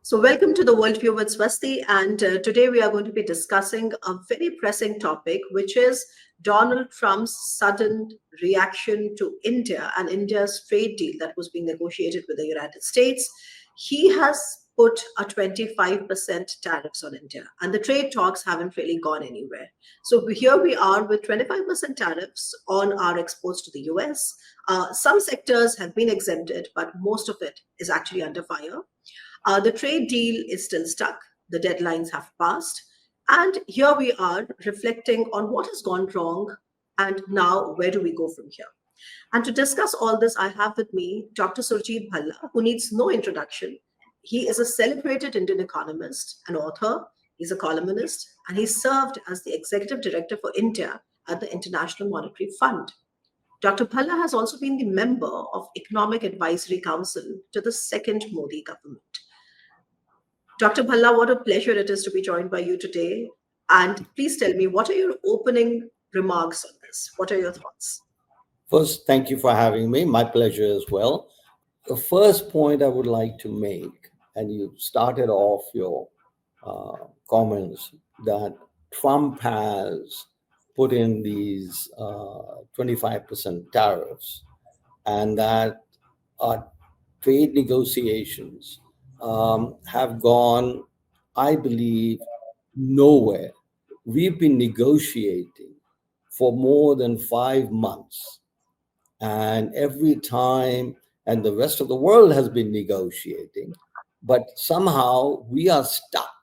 So, welcome to the Worldview with Swasti. And today we are going to be discussing a very pressing topic, which is Donald Trump's sudden reaction to India and India's trade deal that was being negotiated with the United States. He has put a 25% tariffs on India, and the trade talks haven't really gone anywhere. So, here we are with 25% tariffs on our exports to the US. Some sectors have been exempted, but most of it is actually under fire. The trade deal is still stuck. The deadlines have passed. And here we are reflecting on what has gone wrong and now where do we go from here. And to discuss all this, I have with me Dr. Surjit Bhalla, who needs no introduction. He is a celebrated Indian economist, an author, he's a columnist, and he served as the executive director for India at the International Monetary Fund. Dr. Bhalla has also been the member of Economic Advisory Council to the second Modi government. Dr. Bhalla, what a pleasure it is to be joined by you today. And please tell me, what are your opening remarks on this? What are your thoughts? First, thank you for having me. My pleasure as well. The first point I would like to make, and you started off your comments, that Trump has put in these 25% tariffs, and that our trade negotiations have gone, I believe, nowhere. We've been negotiating for more than 5 months. And every time, and the rest of the world has been negotiating, but somehow we are stuck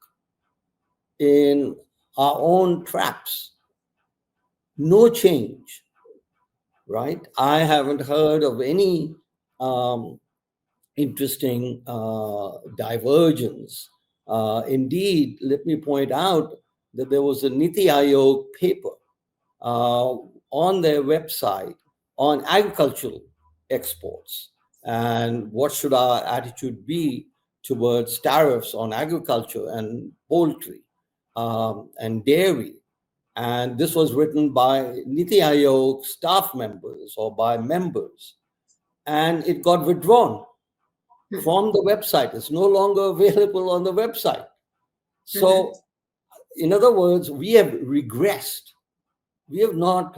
in our own traps. No change, right? I haven't heard of any interesting divergence. Indeed, let me point out that there was a NITI Aayog paper on their website on agricultural exports and what should our attitude be towards tariffs on agriculture and poultry and dairy. And this was written by NITI Aayog staff members or by members, and it got withdrawn from the website. It's no longer available on the website. So, in other words, we have regressed. We have not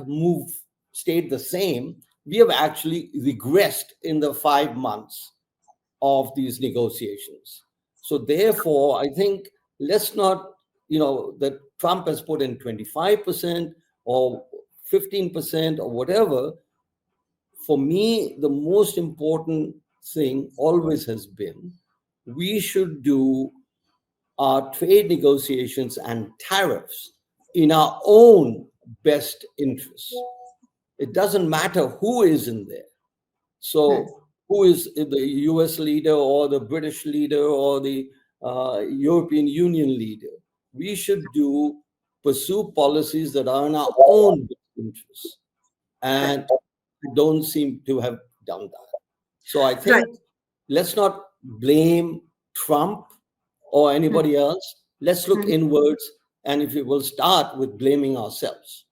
stayed the same. We have actually regressed in the 5 months of these negotiations. So therefore, I think let's not, that Trump has put in 25% or 15% or whatever. For me, the most important thing always has been we should do our trade negotiations and tariffs in our own best interests. It doesn't matter who is in there. So who is the US leader or the British leader or the European Union leader? We should pursue policies that are in our own best interests. And we don't seem to have done that. So I think let's not blame Trump or anybody else. Let's look inwards, and if we will start with blaming ourselves.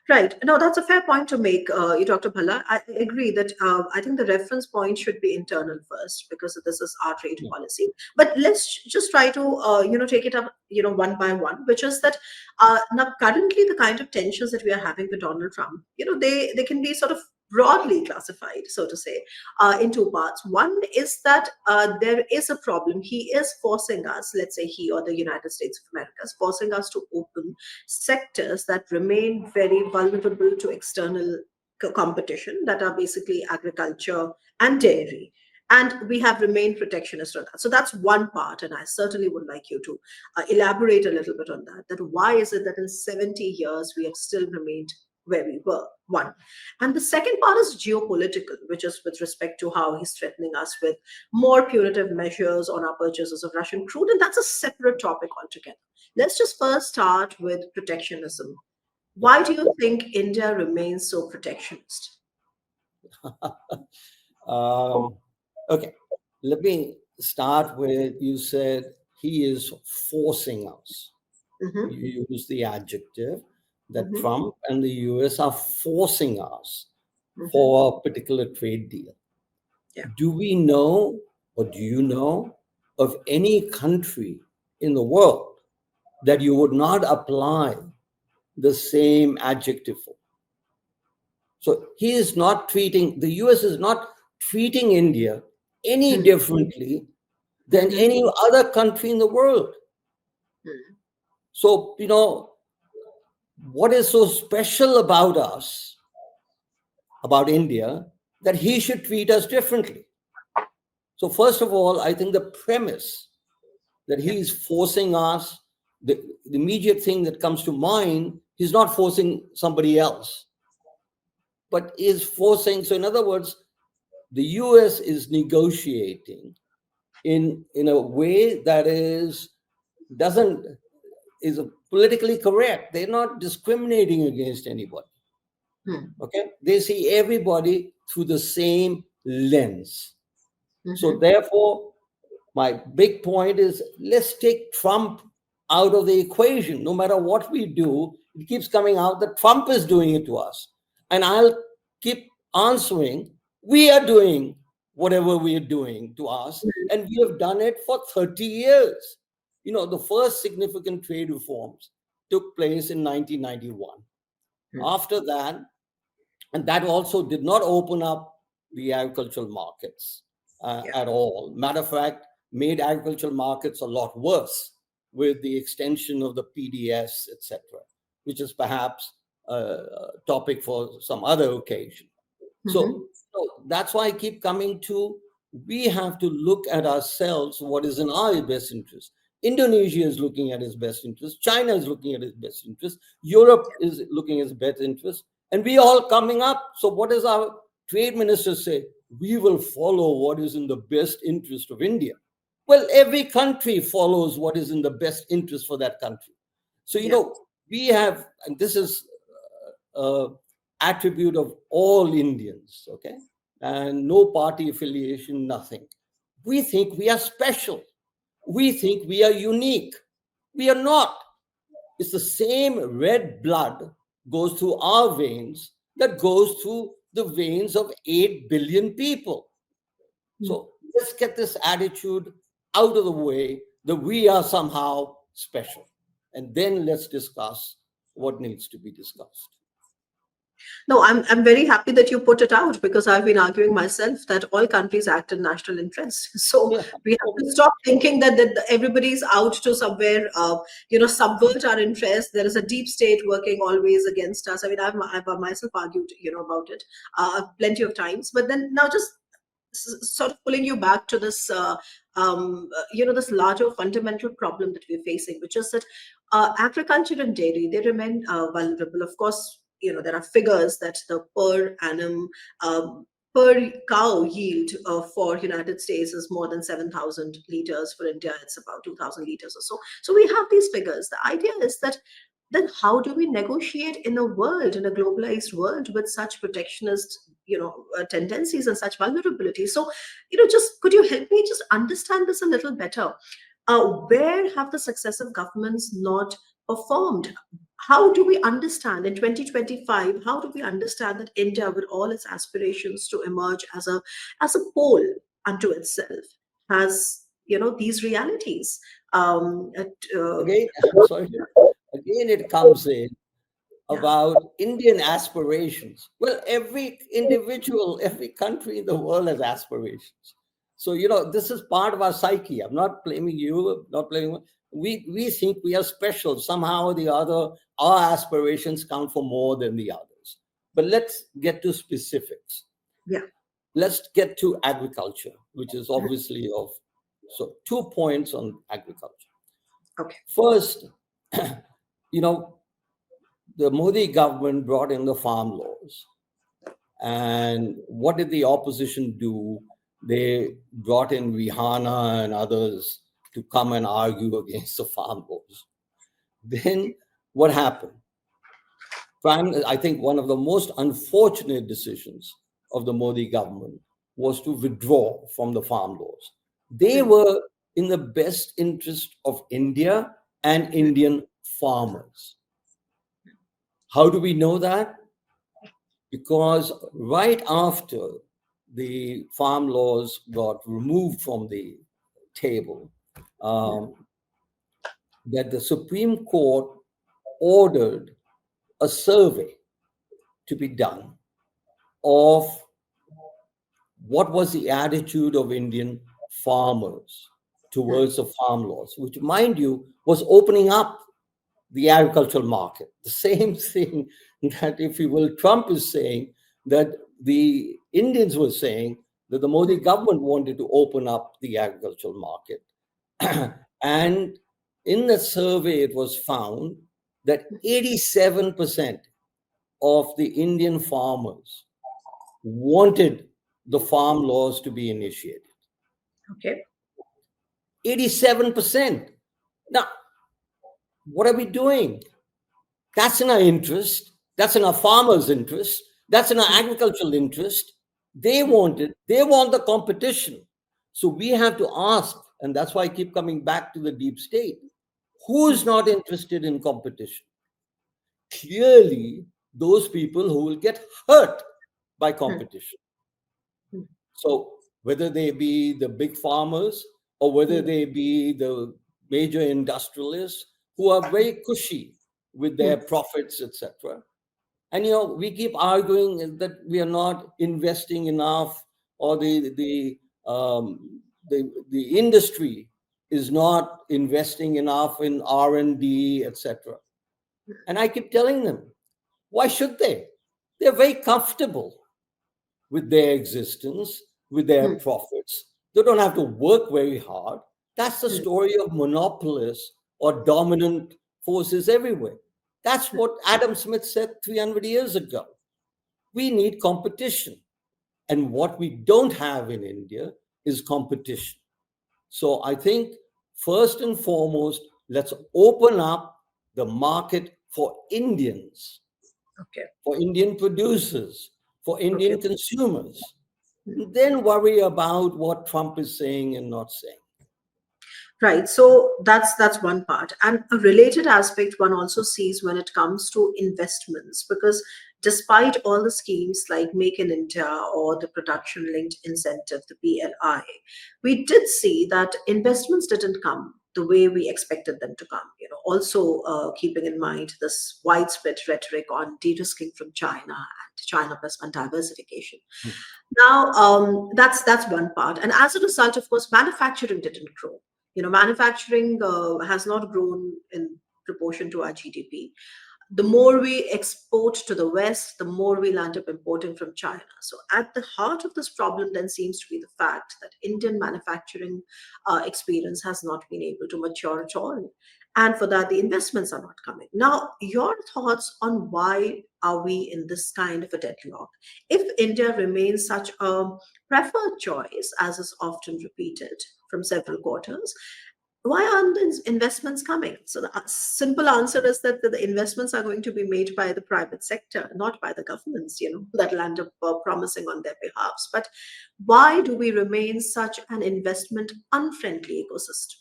Right. No, that's a fair point to make, Dr. Bhalla. I agree that I think the reference point should be internal first because this is our trade policy. But let's just try to, take it up, one by one, which is that now currently the kind of tensions that we are having with Donald Trump, they can be sort of broadly classified, so to say, in two parts. One is that there is a problem. He is forcing us, let's say he or the United States of America is forcing us to open sectors that remain very vulnerable to external competition, that are basically agriculture and dairy. And we have remained protectionist on that. So that's one part. And I certainly would like you to elaborate a little bit on that. That why is it that in 70 years we have still remained where we were, one. And the second part is geopolitical, which is with respect to how he's threatening us with more punitive measures on our purchases of Russian crude. And that's a separate topic altogether. Let's just first start with protectionism. Why do you think India remains so protectionist? Okay, let me start with, you said he is forcing us. You use the adjective that Trump and the US are forcing us for a particular trade deal. Do we know, or do you know, of any country in the world that you would not apply the same adjective for. So he is not treating, the US is not treating India any Hmm. differently than Mhm. any other country in the world. Hmm. So, what is so special about us, about India, that he should treat us differently? So, first of all, I think the premise that Yeah. he is forcing us, the immediate thing that comes to mind, he's not forcing somebody else, but is forcing. So, in other words, the US is negotiating in a way that doesn't is politically correct. They're not discriminating against anybody. Hmm. Okay, they see everybody through the same lens. So Mhm. therefore, my big point is, let's take Trump out of the equation. No matter what we do, it keeps coming out that Trump is doing it to us. And I'll keep answering, we are doing whatever we are doing to us, and we have done it for 30 years. The first significant trade reforms took place in 1991. Hmm. After that, and that also did not open up the agricultural markets Yeah. at all. Matter of fact, made agricultural markets a lot worse with the extension of the PDS, etc., which is perhaps a topic for some other occasion. Mhm. So that's why I keep coming to, we have to look at ourselves, what is in our best interest. Indonesia is looking at its best interest. China is looking at its best interest. Europe is looking at its best interest. And we all coming up. So what does our trade minister say? We will follow what is in the best interest of India. Well, every country follows what is in the best interest for that country. So, Yeah. we have, and this is attribute of all Indians, okay? And no party affiliation, nothing. We think we are special. We think we are unique. We are not. It's the same red blood goes through our veins that goes through the veins of 8 billion people. Hmm. So let's get this attitude out of the way that we are somehow special. And then let's discuss what needs to be discussed. No, I'm very happy that you put it out because I've been arguing myself that all countries act in national interest. So Yeah. we have to stop thinking that everybody's out to somewhere, subvert our interest. There is a deep state working always against us. I mean, I've myself argued, about it plenty of times. But then now just sort of pulling you back to this, this larger fundamental problem that we're facing, which is that agriculture and dairy, they remain vulnerable. Of course, there are figures that the per annum per cow yield for United States is more than 7,000 liters. For India, it's about 2,000 liters or so. So we have these figures. The idea is that then how do we negotiate in a world, in a globalized world, with such protectionist tendencies and such vulnerabilities? So just could you help me just understand this a little better? Where have the successive governments not performed? How do we understand in 2025, how do we understand that India, with all its aspirations to emerge as a pole unto itself, has these realities? Uh, Again, sorry, again, it comes in yeah. about Indian aspirations. Well, every individual, every country in the world has aspirations. So, this is part of our psyche. I'm not blaming you, I'm not blaming. We think we are special. Somehow or the other, our aspirations count for more than the others. But let's get to specifics. Yeah. Let's get to agriculture, which is obviously of. So, 2 points on agriculture. Okay. First, you know, the Modi government brought in the farm laws. And what did the opposition do? They brought in Rihanna and others to come and argue against the farm laws. Then what happened? I think one of the most unfortunate decisions of the Modi government was to withdraw from the farm laws. They Hmm. were in the best interest of India and Indian farmers. How do we know that? Because right after the farm laws got removed from the table that the Supreme Court ordered a survey to be done of what was the attitude of Indian farmers towards the farm laws, which, mind you, was opening up the agricultural market. The same thing that, if you will, Trump is saying that the Indians were saying that the Modi government wanted to open up the agricultural market. And in the survey, it was found that 87% of the Indian farmers wanted the farm laws to be initiated. Okay. 87%. Now, what are we doing? That's in our interest. That's in our farmers' interest. That's in our agricultural interest. They want it. They want the competition. So we have to ask, and that's why I keep coming back to the deep state. Who is not interested in competition? Clearly, those people who will get hurt by competition. So whether they be the big farmers or whether they be the major industrialists who are very cushy with their profits, etc. And we keep arguing that we are not investing enough, or the industry is not investing enough in R&D, etc. And I keep telling them, why should they? They're very comfortable with their existence, with their profits. They don't have to work very hard. That's the story of monopolists or dominant forces everywhere. That's what Adam Smith said 300 years ago. We need competition. And what we don't have in India is competition. So I think, first and foremost, let's open up the market for Indians, for Indian producers, for Indian consumers. And then worry about what Trump is saying and not saying. Right. So that's one part. And a related aspect one also sees when it comes to investments, because despite all the schemes like Make in India or the production linked incentive, the PLI, we did see that investments didn't come the way we expected them to come. Also keeping in mind this widespread rhetoric on de-risking from China and China plus one diversification. Now, that's one part. And as a result, of course, manufacturing didn't grow. Manufacturing has not grown in proportion to our GDP. The more we export to the West, the more we'll end up importing from China. So, at the heart of this problem then seems to be the fact that Indian manufacturing experience has not been able to mature at all. And for that, the investments are not coming. Now, your thoughts on why are we in this kind of a deadlock? If India remains such a preferred choice, as is often repeated from several quarters, why aren't the investments coming? So the simple answer is that the investments are going to be made by the private sector, not by the governments, that'll end up promising on their behalfs. But why do we remain such an investment unfriendly ecosystem?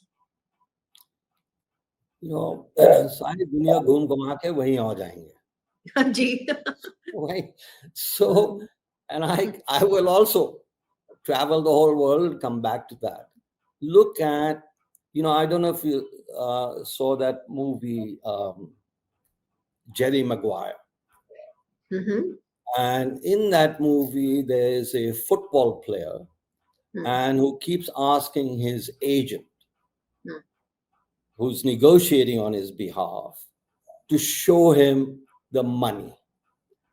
सारी दुनिया घूम घुमा के वहीं आ जाएंगे. जी. Right. So, and I will also travel the whole world, come back to that. Look at, I don't know if you saw that movie, Jerry Maguire. And in that movie, there is a football player and who keeps asking his agent, who's negotiating on his behalf, to show him the money.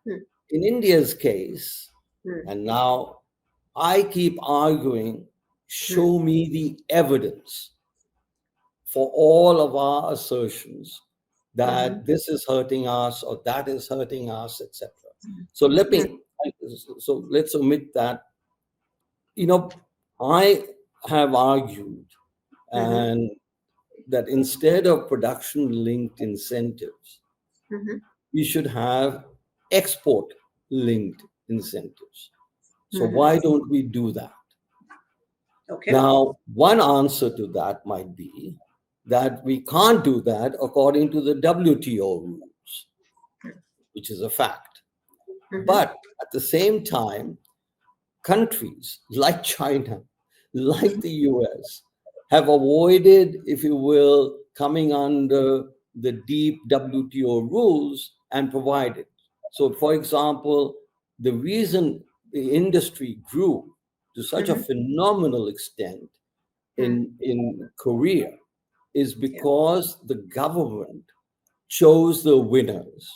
In India's case, and now I keep arguing, show me the evidence for all of our assertions that this is hurting us or that is hurting us, etc. So let's omit that. I have argued and that instead of production linked incentives, we should have export linked incentives. So why don't we do that? Okay. Now, one answer to that might be that we can't do that according to the WTO rules, which is a fact. But at the same time, countries like China, like the US, have avoided, if you will, coming under the deep WTO rules and provided. So, for example, the reason the industry grew to such a Mm-hmm. phenomenal extent Mm. in Korea is Yeah. because the government chose the winners,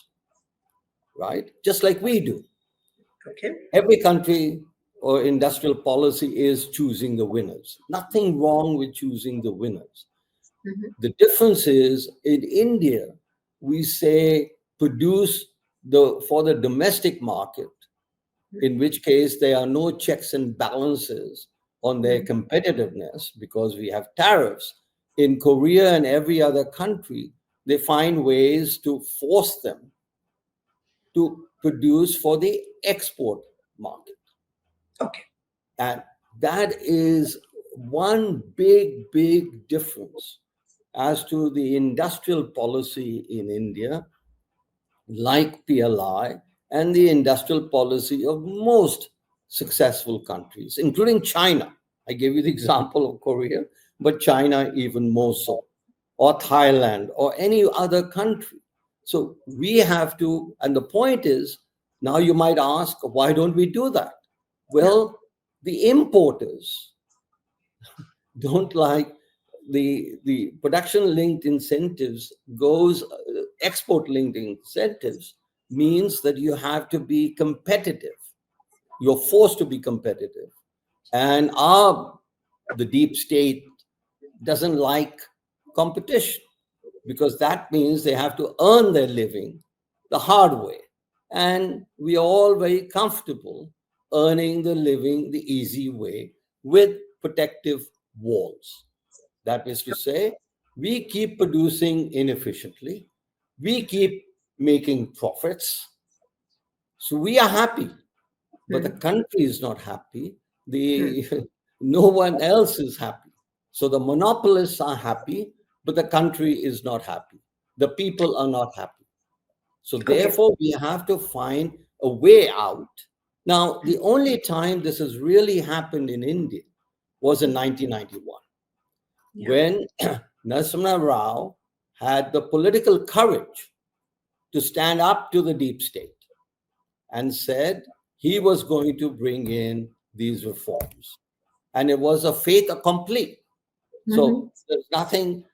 right? Just like we do. Okay. Every country or industrial policy is choosing the winners. Nothing wrong with choosing the winners. Mm-hmm. The difference is in India, we say produce for the domestic market, in which case there are no checks and balances on their Mm-hmm. competitiveness because we have tariffs. In Korea and every other country, they find ways to force them to produce for the export market. Okay. And that is one big, big difference as to the industrial policy in India, like PLI, and the industrial policy of most successful countries, including China. I gave you the example of Korea, but China even more so, or Thailand, or any other country. So we have to, and the point is, now you might ask, why don't we do that? Yeah. Well, the importers don't like the production linked incentives goes export linked incentives means that you have to be competitive, you're forced to be competitive, and our the deep state doesn't like competition because that means they have to earn their living the hard way, and we are all very comfortable earning the living the easy way with protective walls. that is to say, we keep producing inefficiently, we keep making profits, so we are happy, but the Mm-hmm. country is not happy. Mm. The no one else is happy. So the monopolists are happy, but the country is not happy. The people are not happy. So Okay. therefore, we have to find a way out. Now, the only time this has really happened in India was in 1991 Yeah. when Narasimha Rao had the political courage to stand up to the deep state and said he was going to bring in these reforms. And it was a fait accompli. Mm-hmm. So there's nothing,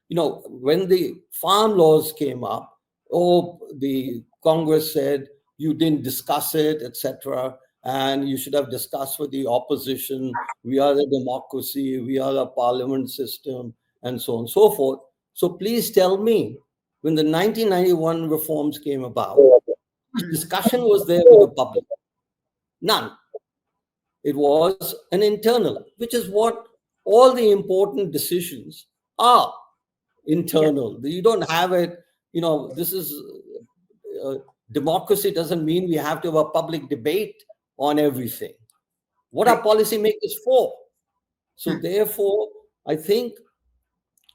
when the farm laws came up, oh, the Congress said you didn't discuss it, etc. And you should have discussed with the opposition. We are a democracy, we are a parliament system, and so on and so forth. So please tell me, when the 1991 reforms came about, which Mm. discussion was there with the public? None. It was an internal, which is what all the important decisions are Yeah. internal. You don't have it, this is democracy doesn't mean we have to have a public debate on everything. What are Right. policymakers for? So, Mm. therefore, I think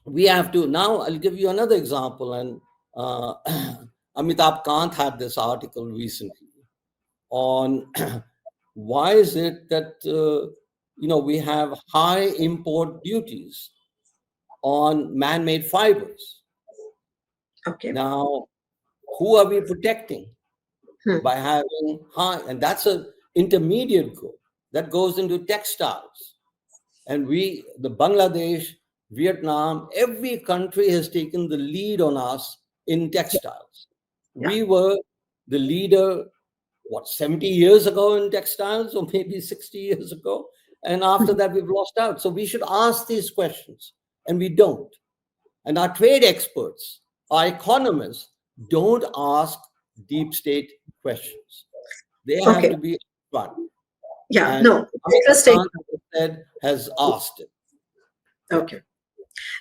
we have to. Now, I'll give you another example. And uh, Amitabh Kant had this article recently on why is it that we have high import duties on man-made fibers. Okay. Now, who are we protecting Hmm. by having high? And that's a intermediate good that goes into textiles. And the Bangladesh, Vietnam, every country has taken the lead on us in textiles. Yeah. We were the leader, 70 years ago in textiles, or maybe 60 years ago. And after that, we've lost out. So we should ask these questions, and we don't. And our trade experts, our economists, don't ask deep state questions. They have Okay. to be upfront. Yeah. And No. Amitabh Interesting. Kant, as I said, has asked it. Yeah. Okay.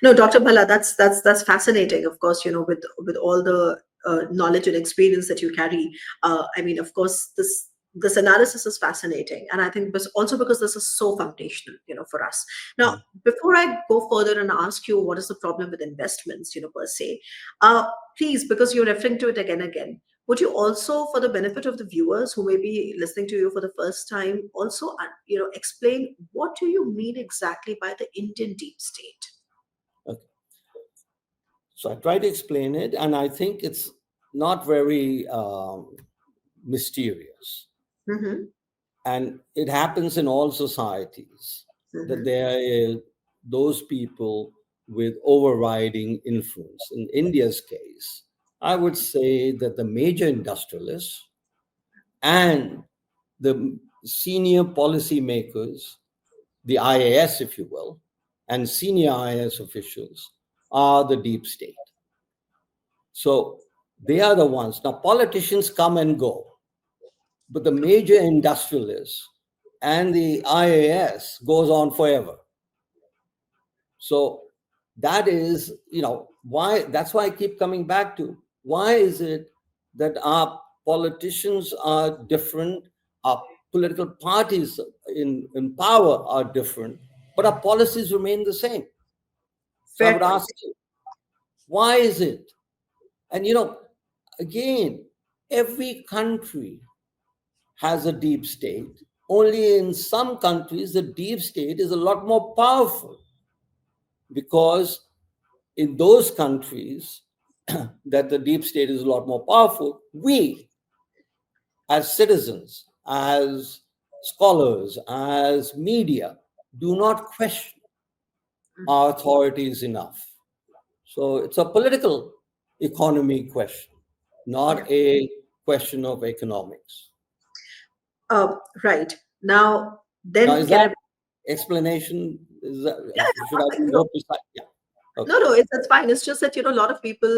No, Dr. Bhalla, that's fascinating. Of course, with all the knowledge and experience that you carry. I mean, of course, this analysis is fascinating, and I think also because this is so foundational, for us. Now, before I go further and ask you what is the problem with investments, per se, please, because you're referring to it again. Would you also, for the benefit of the viewers who may be listening to you for the first time, also, explain what do you mean exactly by the Indian deep state? So I try to explain it, and I think it's not very mysterious. Mm-hmm. And it happens in all societies that Mm-hmm. there is those people with overriding influence. In India's case, I would say that the major industrialists and the senior policymakers, the IAS, if you will, and senior IAS officials are the deep state. So they are the ones. Now, politicians come and go, but the major industrialists and the IAS goes on forever. So that is, why, that's why I keep coming back to why is it that our politicians are different, our political parties in power are different, but our policies remain the same. So I Fair would point. ask you, why is it? And again, every country has a deep state. Only in some countries, the deep state is a lot more powerful because in those countries that the deep state is a lot more powerful, we as citizens, as scholars, as media, do not question our authorities enough. So it's a political economy question, Yeah. not a question of economics. Right. Now, Now, then is can that I? explanation? Is that, Yeah, should yeah, I perfect. be No, more precise? Yeah. no, Okay. no, it's fine. It's just that, a lot of people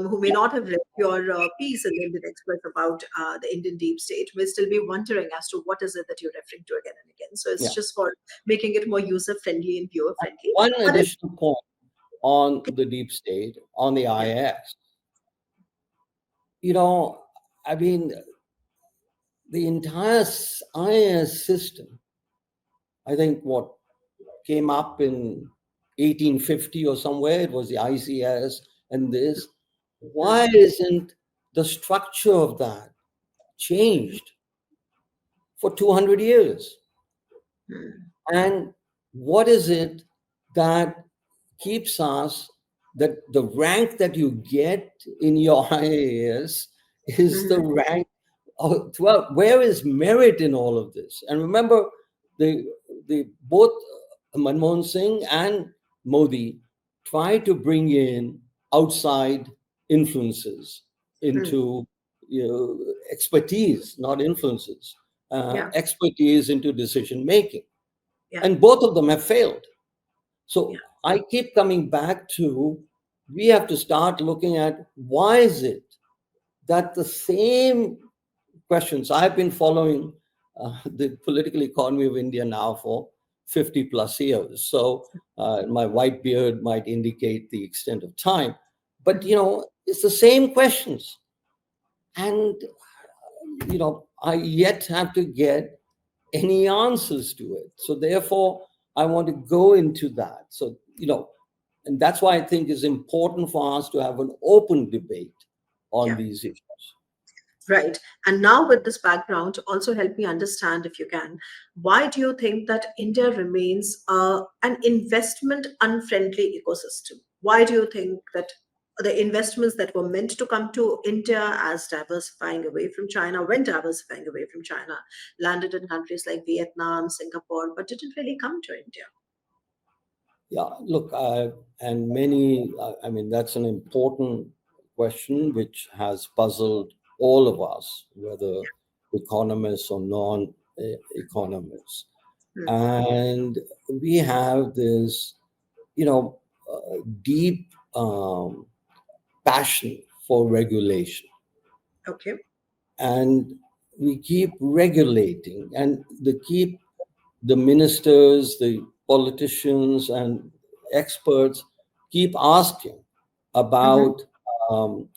who may Yeah. not have read your piece in the Indian Express about the Indian deep state may still be wondering as to what is it that you're referring to again and again. So it's Yeah. just for making it more user friendly and viewer friendly. One But it's, additional point on the deep state, on the yeah. IS. You know, I mean, the entire IS system, I think what came up in 1850 or somewhere, it was the ICS and this. Why Mm, isn't the structure of that changed for 200 years? mm, And what is it that keeps us that the rank that you get in your IAS is the mhm, rank throughout? Where is merit in all of this? And remember, the the both Manmohan Singh and Modi try to bring in outside influences mm. into expertise, not influences, Yeah, expertise into decision making, yeah, and both of them have failed. yeah, So I keep coming back to we have to start looking at why is it that the same questions I've been following the political economy of India now for 50 plus years. So my white beard might indicate the extent of time, but mhm, it's the same questions, and I yet have to get any answers to it. So therefore, I want to go into that. So and that's why I think it's important for us to have an open debate on yeah. these issues. Right. And now, with this background, also help me understand, if you can, why do you think that India remains an investment unfriendly ecosystem? Why do you think that the investments that were meant to come to India as diversifying away from China, when diversifying away from China, landed in countries like Vietnam, Singapore, but didn't really come to India? Yeah, look, and many, I mean, that's an important question which has puzzled all of us, whether economists or non economists. Hmm. And we have this, deep passion for regulation. Okay. And we keep regulating, and they keep the ministers, the politicians, and experts keep asking Hmm. about um,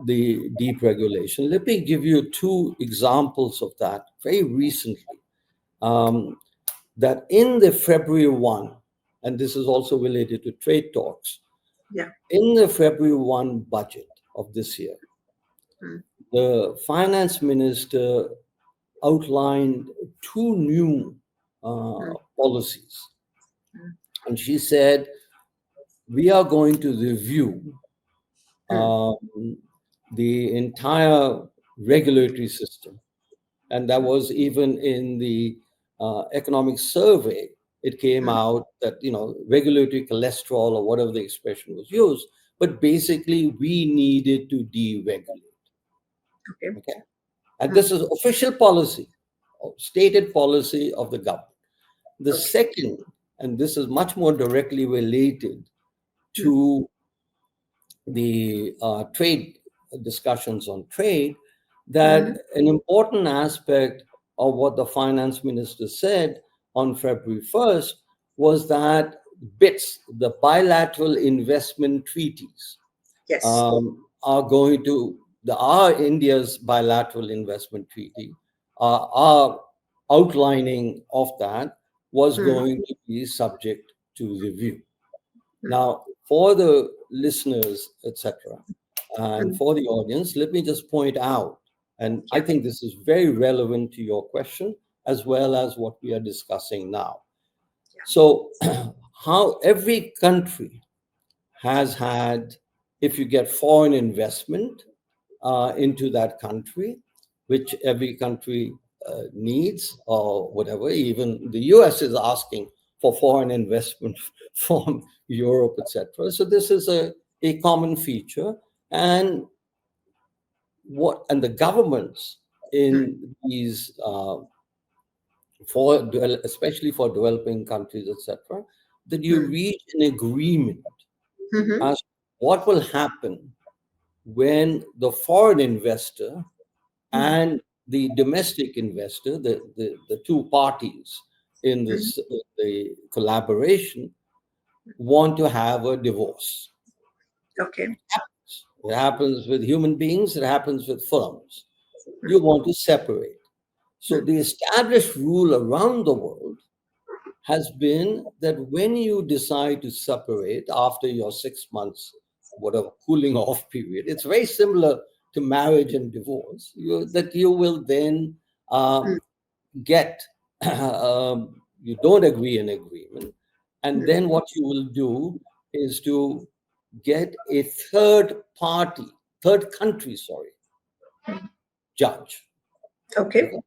the deep regulation. Let me give you two examples of that very recently. Um, that in the February 1, and this is also related to trade talks, Yeah. in the February 1 budget of this year, Hmm. the finance minister outlined two new Hmm. policies. Hmm. And she said, we are going to review um, the entire regulatory system. And that was even in the economic survey. It came out that, regulatory cholesterol, or whatever the expression was used, but basically we needed to deregulate. Okay. Okay. And this is official policy, stated policy of the government. The Okay. second, and this is much more directly related to the trade discussions on trade, that an important aspect of what the finance minister said on February 1st was that BITs, the bilateral investment treaties, Yes. are going to, our India's bilateral investment treaty, our outlining of that was going to be subject to review. Now, for the listeners, etc., and for the audience, let me just point out, and I Yeah. think this is very relevant to your question as well as what we are discussing now. So, how every country has had, if you get foreign investment into that country, which every country needs or whatever, even the US is asking for foreign investment from Europe, etc. So this is a common feature. And the governments in these especially for developing countries, etc., that you reach an agreement as to what will happen when the foreign investor and the domestic investor, the two parties in this the collaboration, want to have a divorce. Okay. It happens with human beings, it happens with firms. You want to separate. So the established rule around the world has been that when you decide to separate after your 6 months, whatever cooling off period, it's very similar to marriage and divorce, that you will then get, you don't agree in agreement. And then what you will do is to get a third country, sorry, judge. Okay. Okay?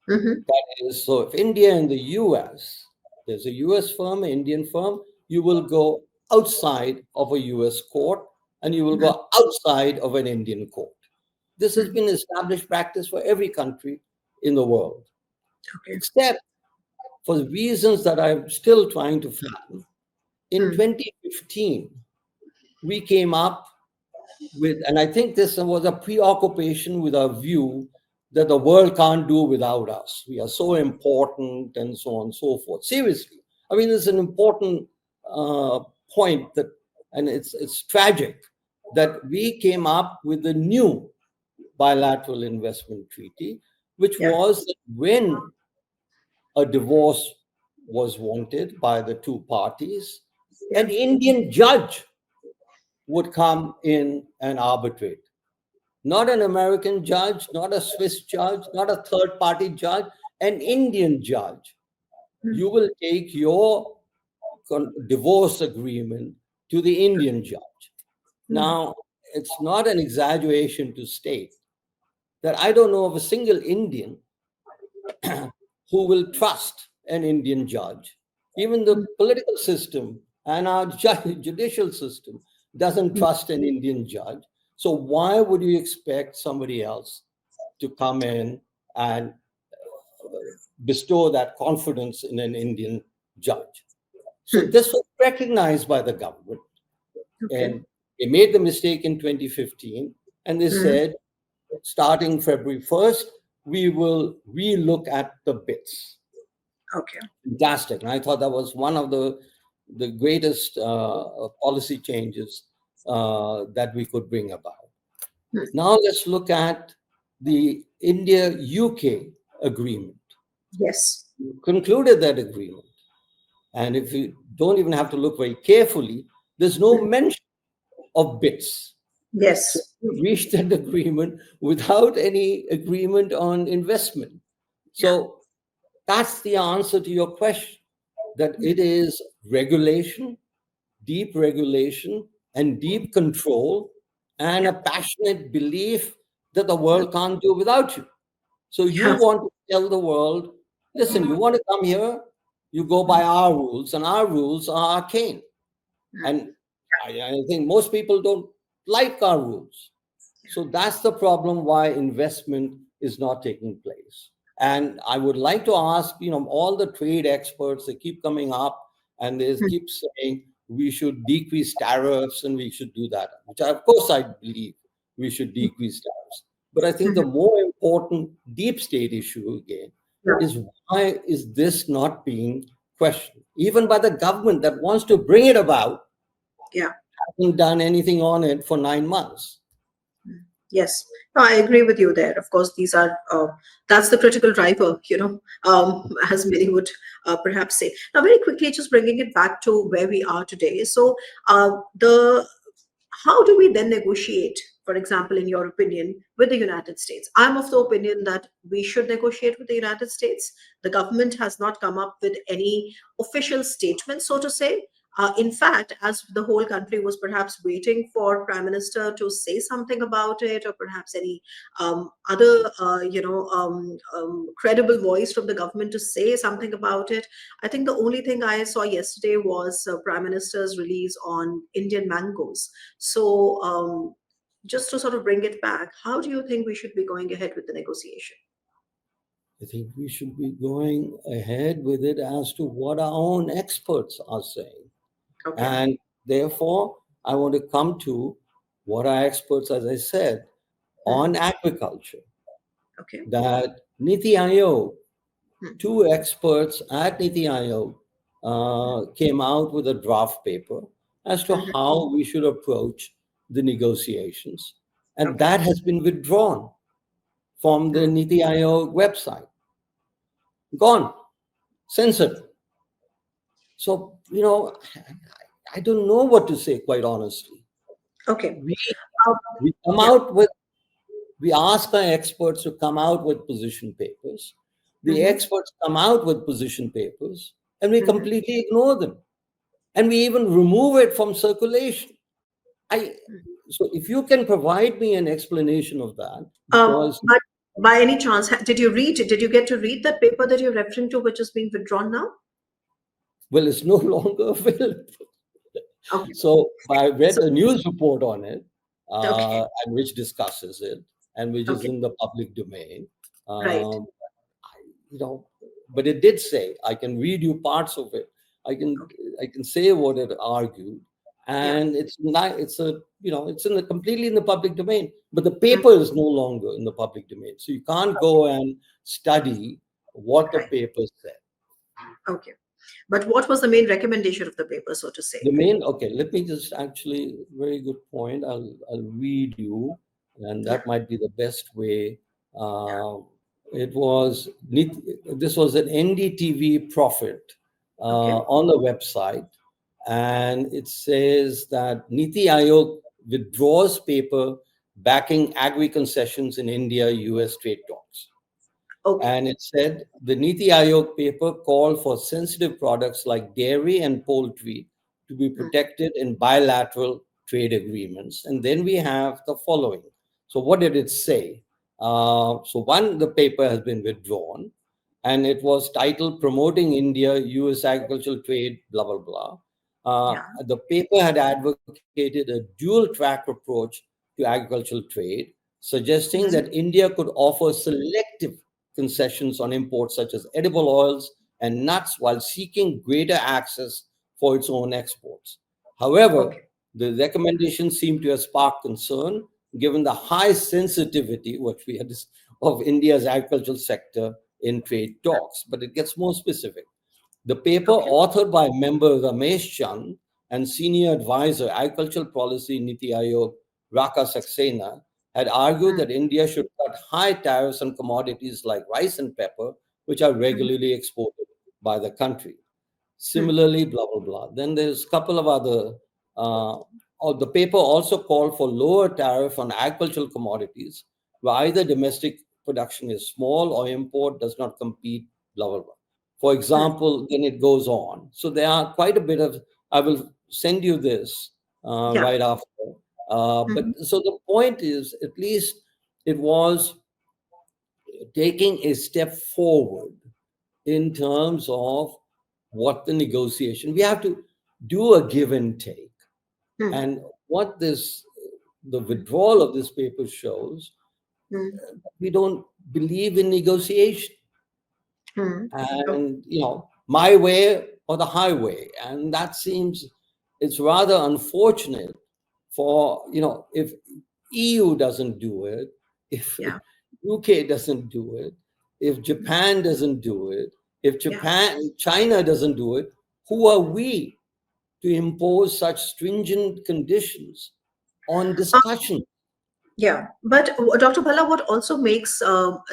That is, so if India and the US, there's a US firm, an Indian firm, you will go outside of a US court and you will go outside of an Indian court. This has been established practice for every country in the world, Okay. except for the reasons that I'm still trying to fathom. In 2015, we came up with, and I think this was a preoccupation with our view that the world can't do without us. We are so important and so on and so forth. Seriously. I mean, it's an important point that, and it's tragic that we came up with a new bilateral investment treaty, which Yeah. was that when a divorce was wanted by the two parties, Yeah. an Indian judge would come in and arbitrate. Not an American judge, not a Swiss judge, not a third party judge, an Indian judge. You will take your divorce agreement to the Indian judge. Now, it's not an exaggeration to state that I don't know of a single Indian who will trust an Indian judge. Even the political system and our judicial system doesn't trust an Indian judge. So why would you expect somebody else to come in and bestow that confidence in an Indian judge? So this was recognized by the government, Okay. and they made the mistake in 2015, and they said, starting February 1st, we will relook at the bits. Okay. Fantastic. And I thought that was one of the greatest policy changes that we could bring about. Now let's look at the India-UK agreement. Yes. We concluded that agreement. And if you don't even have to look very carefully, there's no mention of bits. So Yes. we reached that agreement without any agreement on investment. So that's the answer to your question, that it is regulation, deep regulation, and deep control and Yeah. a passionate belief that the world can't do without you. So you Yeah. want to tell the world, listen, you want to come here, you go by our rules, and our rules are arcane. And I think most people don't like our rules. So that's the problem why investment is not taking place. And I would like to ask, all the trade experts, they keep coming up and they keep saying we should decrease tariffs and we should do that, which of course I believe we should decrease tariffs. But I think the more important deep state issue again Yeah. is why is this not being questioned? Even by the government that wants to bring it about, Yeah. hasn't done anything on it for 9 months. Yes, no, I agree with you there. Of course, these are that's the critical driver, as many would perhaps say. Now, very quickly, just bringing it back to where we are today. So, the how do we then negotiate, for example, in your opinion, with the United States? I'm of the opinion that we should negotiate with the United States. The government has not come up with any official statement, so to say. In fact, as the whole country was perhaps waiting for Prime Minister to say something about it, or perhaps any other, credible voice from the government to say something about it, I think the only thing I saw yesterday was Prime Minister's release on Indian mangoes. So, just to sort of bring it back, how do you think we should be going ahead with the negotiation? I think we should be going ahead with it as to what our own experts are saying. Okay. And therefore, I want to come to what our experts, as I said, Hmm. on agriculture, Okay. that NITI Aayog, Hmm. two experts at NITI Aayog, came out with a draft paper as to Mhm. how we should approach the negotiations. And Okay. that has been withdrawn from the Hmm. NITI Aayog website. Gone, censored. So, I don't know what to say, quite honestly. Okay. We Um, we come yeah. out with we ask our experts to come out with position papers. The Hmm. experts come out with position papers, and we Hmm. completely ignore them. And we even remove it from circulation. I so if you can provide me an explanation of that, because But by any chance, did you read? Did you get to read that paper that you're referring to, which is being withdrawn now? well, it's no longer available. Okay. So I read So, a news report on it, okay. and which discusses it, and which is Okay. in the public domain. Right. Um, you know, but it did say, I can read you parts of it. I can Okay. I can say what it argued, Yeah. and it's not. It's a it's in the completely in the public domain. But the Mm. paper is no longer in the public domain, so you can't Okay. go and study what the Right. paper said. Okay. But what was the main recommendation of the paper, so to say? The main, okay, let me just actually, very good point. I'll read you, and Yeah. that might be the best way. Yeah. Uh, it was this was an NDTV profit Okay. on the website, and it says that Niti Aayog withdraws paper backing agri concessions in India-US trade talks. Okay. And it said the Niti Aayog paper called for sensitive products like dairy and poultry to be Mm. protected in bilateral trade agreements. And then we have the following. So, what did it say? So, one, the paper has been withdrawn, and it was titled Promoting India US Agricultural Trade, blah, blah, blah. Yeah. The paper had advocated a dual track approach to agricultural trade, suggesting that Mhm. India could offer selective concessions on imports such as edible oils and nuts while seeking greater access for its own exports. However, Okay. the recommendations seem to have sparked concern given the high sensitivity which we had of India's agricultural sector in trade talks. But it gets more specific. The paper, Okay. authored by member Ramesh Chand and senior advisor Agricultural Policy Niti Aayog Raka Saxena, had argued Mm. that India should cut high tariffs on commodities like rice and pepper, which are Mhm. regularly exported by the country. Mm. Similarly, blah blah blah. Then there's a couple of other. Uh, the paper also called for lower tariff on agricultural commodities, where either domestic production is small or import does not compete. Blah blah blah. For Mm. example, then it goes on. So there are quite a bit of. I will send you this Yeah. right after. But so the point is, at least it was taking a step forward in terms of what the negotiation. We have to do a give and take. And what the withdrawal of this paper shows, we don't believe in negotiation. And, my way or the highway. And that seems, it's rather unfortunate for, if EU doesn't do it, if Yeah. UK doesn't do it, if Japan doesn't do it, if China doesn't do it, who are we to impose such stringent conditions on discussion? Yeah, but Dr. Bhalla, what also makes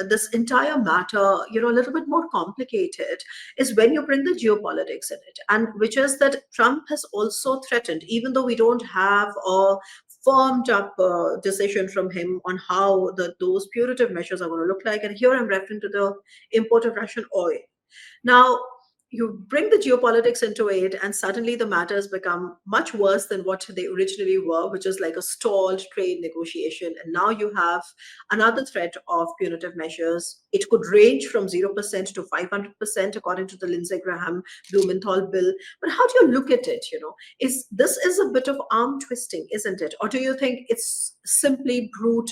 this entire matter, a little bit more complicated is when you bring the geopolitics in it, and which is that Trump has also threatened, even though we don't have a firmed up decision from him on how those punitive measures are going to look like. And here I'm referring to the import of Russian oil. Now, you bring the geopolitics into it, and suddenly the matters become much worse than what they originally were, which is like a stalled trade negotiation. And now you have another threat of punitive measures. It could range from 0% to 500%, according to the Lindsey Graham Blumenthal bill. But how do you look at it? Is this is a bit of arm twisting, isn't it? Or do you think it's simply brute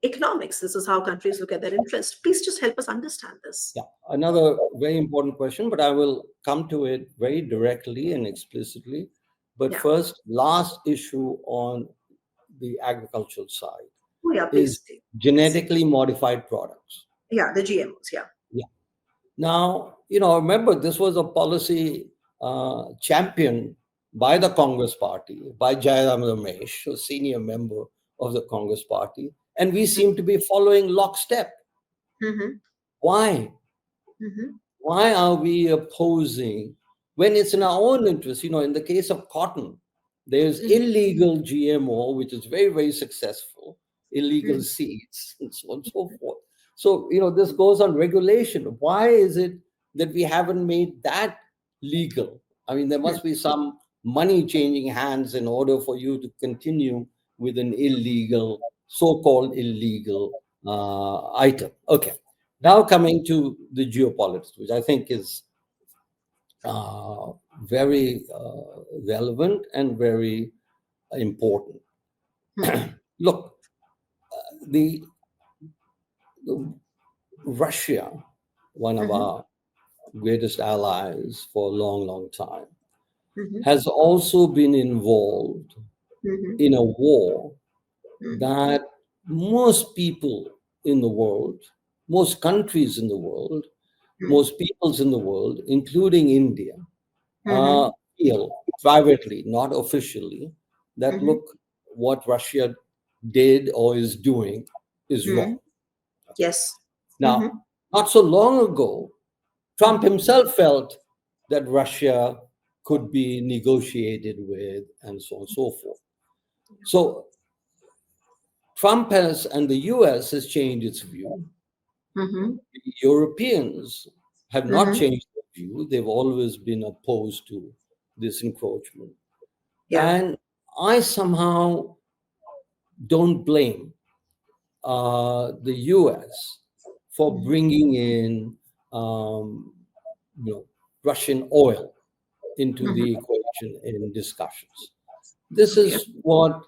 economics? This is how countries look at their interest. Please just help us understand this. Yeah, another very important question, but I will come to it very directly and explicitly. But Yeah. first, last issue on the agricultural side Oh, yeah, is please. genetically modified products. Yeah, the GMOs. Yeah. Yeah. Now, remember, this was a policy championed by the Congress Party, by Jairam Ramesh, a senior member of the Congress Party, and we seem to be following lockstep. Mm-hmm. Why? Mm-hmm. Why are we opposing when it's in our own interest? In the case of cotton, there's illegal GMO, which is very, very successful, illegal seeds, and so on and so forth. So, this goes on regulation. Why is it that we haven't made that legal? I mean, there must be some money changing hands in order for you to continue with an illegal, so-called illegal item. Okay. Now coming to the geopolitics, which I think is very relevant and very important. Look, the, the Russia, one of our greatest allies for a long, long time, has also been involved in a war that most people in the world, most countries in the world, most peoples in the world, including India, feel privately, not officially, that look, what Russia did or is doing is wrong. Yes. Now, not so long ago, Trump himself felt that Russia could be negotiated with, and so on and so forth. So Trump has, and the US has changed its view. The Europeans have not changed their view. They've always been opposed to this encroachment. Yeah. And I somehow don't blame the US for bringing in Russian oil into the equation in discussions. This is what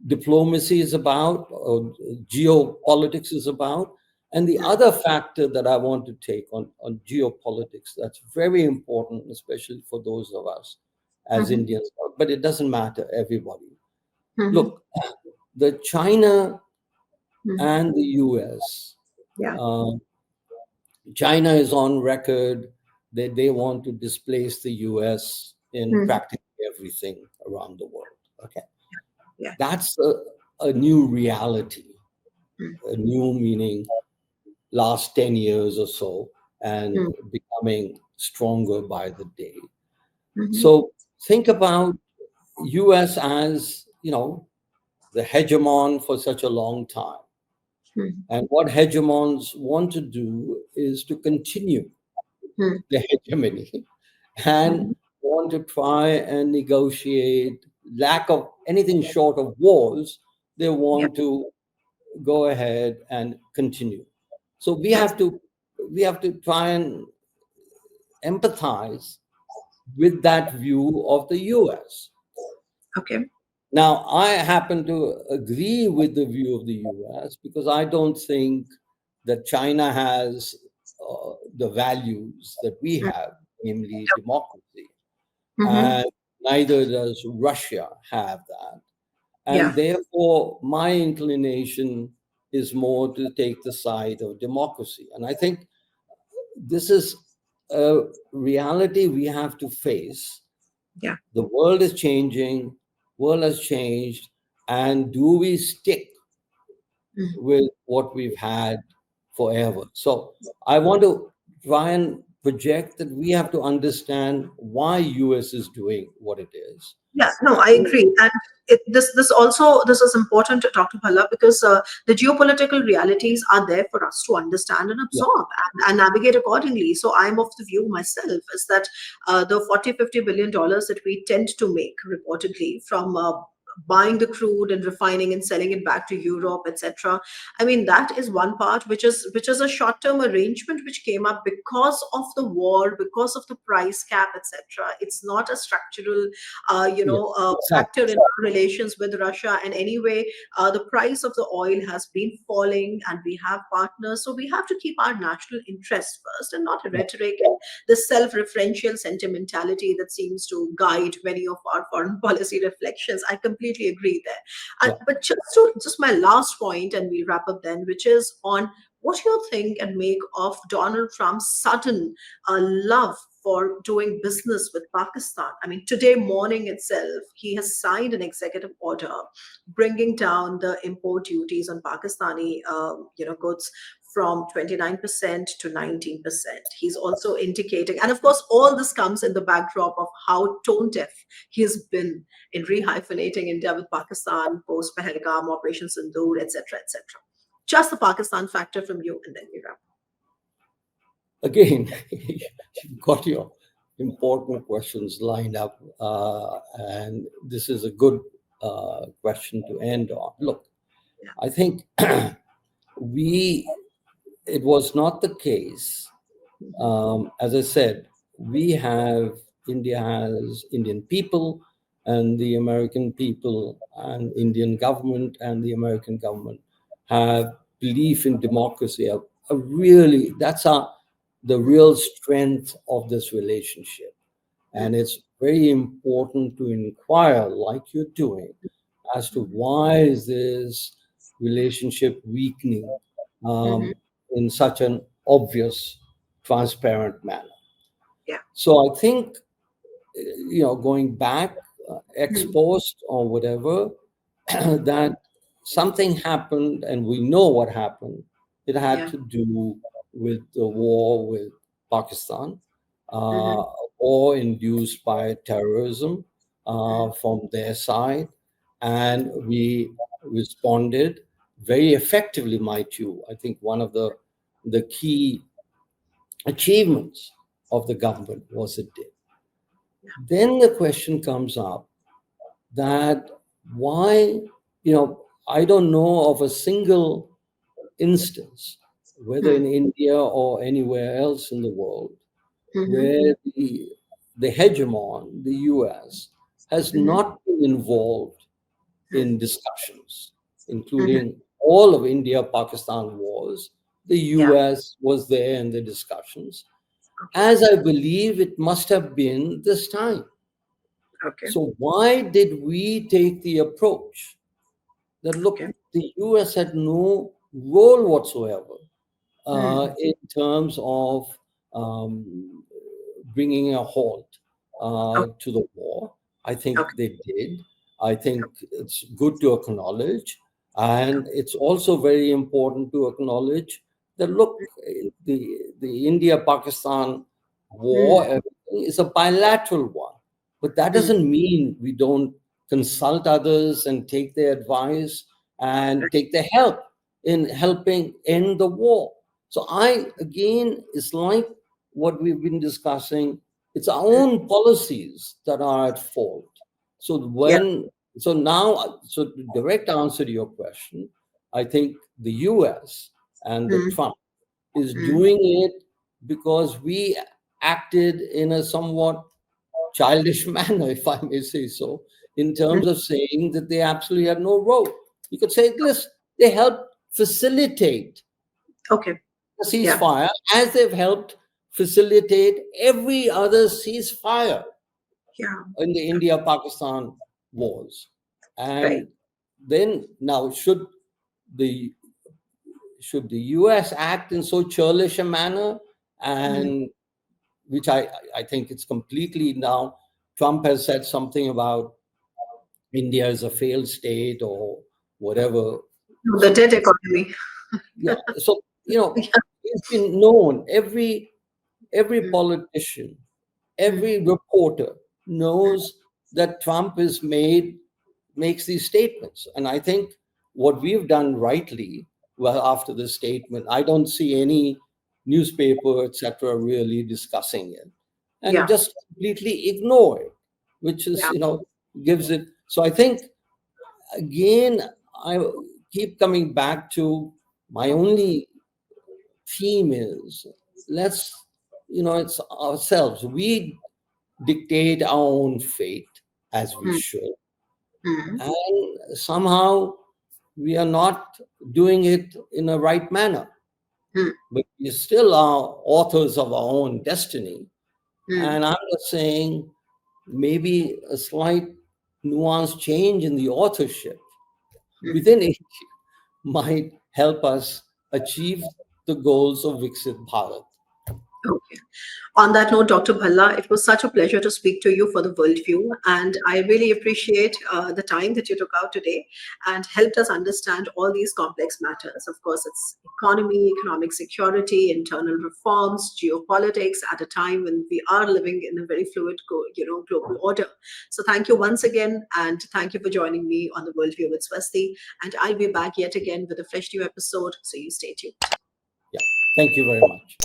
diplomacy is about, or geopolitics is about. And the other factor that I want to take on geopolitics that's very important, especially for those of us as Indians, but it doesn't matter, everybody. Look, the China and the US, Yeah. China is on record that they want to displace the US in practically everything around the world. Okay. Yeah. That's a new reality, a new meaning last 10 years or so, and becoming stronger by the day. So think about US as, the hegemon for such a long time. And what hegemons want to do is to continue the hegemony and want to try and negotiate lack of anything short of wars, they Yeah. want to go ahead and continue. So That's we have to try and empathize with that view of the US. okay. Now, I happen to agree with the view of the US because I don't think that China has the values that we have, namely democracy, Mm-hmm. and neither does Russia have that. Yeah. And therefore, my inclination is more to take the side of democracy. And I think this is a reality we have to face. Yeah. The world is changing, world has changed, and do we stick Mhm. with what we've had forever? So I want to try and project that we have to understand why US is doing what it is. Yeah, no, I agree, and this is important, to Dr. Bhalla, because the geopolitical realities are there for us to understand and Yeah, absorb and navigate accordingly. So I'm of the view myself is that the 40-50 billion dollars that we tend to make reportedly from buying the crude and refining and selling it back to Europe, etc. I mean, that is one part which is a short-term arrangement which came up because of the war, because of the price cap, etc. It's not a structural yeah, factor exactly. in our relations with Russia. And anyway, the price of the oil has been falling, and we have partners. So we have to keep our national interests first, and not Yeah, rhetoric and the self-referential sentimentality that seems to guide many of our foreign policy reflections. I completely agree there. yeah. But just my last point, and we'll wrap up then, which is on what you think and make of Donald Trump's sudden love for doing business with Pakistan. I mean, today morning itself, he has signed an executive order bringing down the import duties on Pakistani, goods from 29% to 19%. He's also indicating, and of course, all this comes in the backdrop of how tone deaf he has been in rehyphenating India with Pakistan, post Pahalgam, Operation Sindoor, etc., etc. Just the Pakistan factor from you, and then we wrap. Again, you've got your important questions lined up, and this is a good question to end on. Look, Yeah. I think we it was not the case. Mhm. As I said, we have India has Indian people, and the American people, and Indian government, and the American government have belief in democracy. A really that's the real strength of this relationship, and Mhm. it's very important to inquire, like you're doing, as to Mhm. why is this relationship weakening Mhm. in such an obvious, transparent manner. Yeah. So I think, going back, ex Mhm. post or whatever, that something happened, and we know what happened. It had Yeah. to do with the war with Pakistan, uh, Mhm. or induced by terrorism Mhm. from their side, and we responded very effectively, mind you. I think one of the key achievements of the government was it did. Then the question comes up that why, I don't know of a single instance, whether in Mhm. India or anywhere else in the world, Mhm. where the hegemon, the US, has Mhm. not been involved Mhm. in discussions, Mhm. including all of India Pakistan wars. The Yeah. US was there in the discussions, Okay. as I believe it must have been this time. Okay. So, why did we take the approach that, Okay. look, the US had no role whatsoever Mhm. in terms of um, bringing a halt Okay. to the war? I think Okay. they did. I think it's good to acknowledge. And it's also very important to acknowledge that, look, the India Pakistan war, Mhm. everything is a bilateral one. But that Mhm. doesn't mean we don't consult others and take their advice and take their help in helping end the war. So again, it's like what we've been discussing. It's our Mhm. own policies that are at fault. So Yeah. when So now, so the direct answer to your question, I think the US and the Mm, Trump is mm, doing it because we acted in a somewhat childish manner, if I may say so, in mm. terms of saying that they absolutely had no role. You could say this, they helped facilitate Okay. the Yeah. ceasefire as they've helped facilitate every other ceasefire Yeah. in the India-Pakistan wars. Right. And then now the the US act in so churlish a manner, Mm, and which I think it's completely now. Trump has said something about India is a failed state or whatever. no, the So dead economy. yeah, so Yeah. it's been known. Every Mm, politician, mm. every reporter knows that Trump makes these statements. And I think what we've done rightly, well, after this statement, I don't see any newspaper, etc., really discussing it, and Yeah. just completely ignore it, which is, Yeah. gives it. So I think, again, I keep coming back to my only theme is, let's, it's ourselves. We dictate our own fate as we Mm, should. mm, And somehow we are not doing it in a right manner. mm, But we still are authors of our own destiny. mm, And I'm just saying maybe a slight nuance change in the authorship mm. within it might help us achieve the goals of Viksit Bharat. Okay. On that note, Dr. Bhalla, it was such a pleasure to speak to you for the worldview. And I really appreciate the time that you took out today and helped us understand all these complex matters. Of course, it's economy, economic security, internal reforms, geopolitics at a time when we are living in a very fluid, global order. So thank you once again. And thank you for joining me on the worldview with Swasti. And I'll be back yet again with a fresh new episode. So you stay tuned. Yeah. Thank you very much.